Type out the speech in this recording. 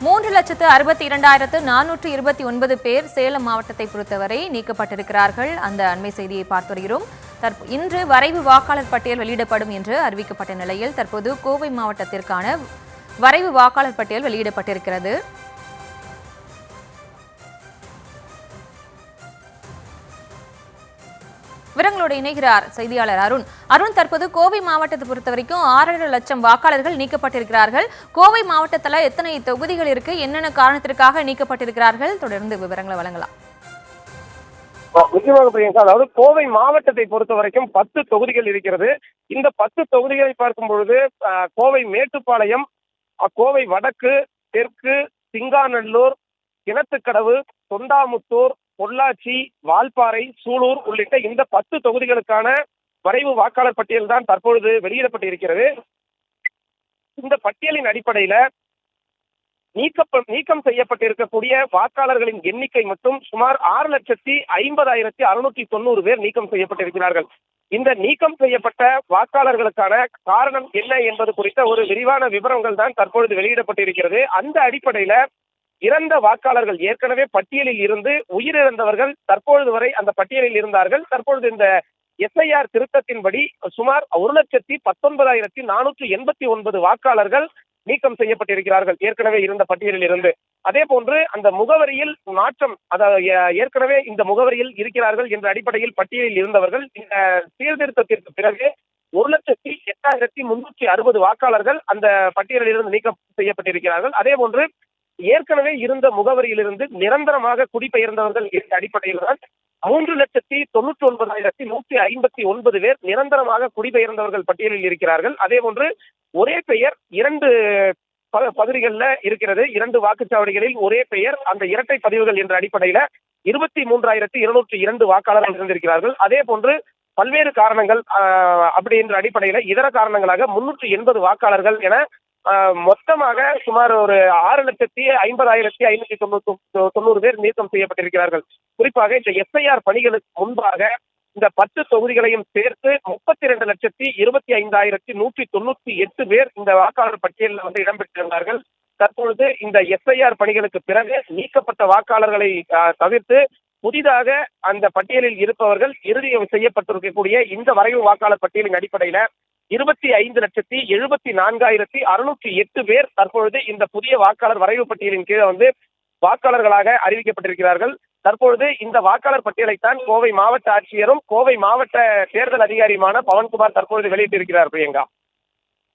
3,62,429 பேர் சேலம் மாவட்டத்தை பொறுத்தவரை நீக்கப்பட்டிருக்கிறார்கள். அந்த அண்மை செய்தியை பார்த்து வருகிறோம். இன்று வரைவு வாக்காளர் பட்டியல் வெளியிடப்படும் என்று அறிவிக்கப்பட்ட நிலையில் தற்போது கோவை மாவட்டத்திற்கான வரைவு வாக்காளர் பட்டியல் வெளியிடப்பட்டிருக்கிறது. விவரங்களோடு இணைகிறார் செய்தியாளர் அருண். தற்போது கோவை மாவட்டத்தை பொறுத்த வரைக்கும் 6.5 லட்சம் வாக்காளர்கள் நீக்கப்பட்டிருக்கிறார்கள். கோவை மாவட்டத்தில் எத்தனை தொகுதிகள் இருக்கு, என்னென்ன காரணத்திற்காக நீக்கப்பட்டிருக்கிறார்கள், தொடர்ந்து விவரங்களை வழங்கலாம். முக்கியமாக பிரியங்கா, அதாவது கோவை மாவட்டத்தை பொறுத்த வரைக்கும் 10 தொகுதிகள் இருக்கிறது. இந்த 10 தொகுதிகளை பார்க்கும் பொழுது கோவை மேட்டுப்பாளையம், கோவை வடக்கு, தெற்கு, சிங்காநல்லூர், கிணத்துக்கடவு, தொண்டாமுத்தூர், பொள்ளாச்சி, வால்பாறை, சூலூர் உள்ளிட்ட இந்த 10 தொகுதிகளுக்கான வரைவு வாக்காளர் பட்டியல் தான் தற்பொழுது வெளியிடப்பட்டிருக்கிறது. இந்த பட்டியலின் அடிப்படையில நீக்கம் செய்யப்பட்டிருக்கக்கூடிய வாக்காளர்களின் எண்ணிக்கை மட்டும் சுமார் 6,50,690 பேர் நீக்கம் செய்யப்பட்டிருக்கிறார்கள். இந்த நீக்கம் செய்யப்பட்ட வாக்காளர்களுக்கான காரணம் என்ன என்பது குறித்த ஒரு விரிவான விவரங்கள் தான் தற்பொழுது வெளியிடப்பட்டிருக்கிறது. அந்த அடிப்படையில இறந்த வாக்காளர்கள் ஏற்கனவே பட்டியலில் இருந்து உயிரிழந்தவர்கள் தற்பொழுது வரை அந்த பட்டியலில் இருந்தார்கள். தற்பொழுது இந்த எஸ்ஐஆர் திருத்தத்தின்படி சுமார் 1,19,489 வாக்காளர்கள் நீக்கம் செய்யப்பட்டிருக்கிறார்கள் ஏற்கனவே இருந்த பட்டியலில் இருந்து. அதே போன்று அந்த முகவரியில் மாற்றம், அதாவது ஏற்கனவே இந்த முகவரியில் இருக்கிறார்கள் என்ற அடிப்படையில் பட்டியலில் இருந்தவர்கள் இந்த சீர்திருத்தத்திற்கு பிறகு 1,08,360 வாக்காளர்கள் அந்த பட்டியலில் இருந்து நீக்கம் செய்யப்பட்டிருக்கிறார்கள். அதே போன்று ஏற்கனவே இருந்த முகவரியிலிருந்து நிரந்தரமாக குடிபெயர்ந்தவர்கள் என்ற அடிப்படையில் தான் 3,99,159 பேர் நிரந்தரமாக குடிபெயர்ந்தவர்கள் பட்டியலில் இருக்கிறார்கள். அதே போன்று ஒரே பெயர் 2 பகுதிகளில் இருக்கிறது. 2 வாக்குச்சாவடிகளில் ஒரே பெயர், அந்த இரட்டை பதிவுகள் என்ற அடிப்படையில 23,202 வாக்காளர்கள் இருந்திருக்கிறார்கள். அதே போன்று பல்வேறு காரணங்கள் அப்படி என்ற அடிப்படையில இதர காரணங்களாக 380 வாக்காளர்கள் என மொத்தமாக சுமார் ஒரு 6,50,590 பேர் நீக்கம் செய்யப்பட்டிருக்கிறார்கள். குறிப்பாக இந்த எஸ்ஐஆர் பணிகளுக்கு முன்பாக இந்த 10 தொகுதிகளையும் சேர்த்து 32,25,198 பேர் இந்த வாக்காளர் பட்டியலில் இடம்பெற்றிருந்தார்கள். தற்பொழுது இந்த எஸ்ஐஆர் பணிகளுக்கு பிறகு நீக்கப்பட்ட வாக்காளர்களை தவிர்த்து புதிதாக அந்த பட்டியலில் இருப்பவர்கள் இறுதி செய்யப்பட்டிருக்கக்கூடிய இந்த வரைவு வாக்காளர் பட்டியலின் அடிப்படையில 25,74,608 பேர் தற்பொழுது இந்த புதிய வாக்காளர் வரைவு பட்டியலின் கீழே வாக்காளர்களாக அறிவிக்கப்பட்டிருக்கிறார்கள். தற்பொழுது இந்த வாக்காளர் பட்டியலைத்தான் கோவை மாவட்ட ஆட்சியரும் கோவை மாவட்ட தேர்தல் அதிகாரியுமான பவன்குமார் தற்பொழுது வெளியிட்டிருக்கிறார். பிரியங்கா.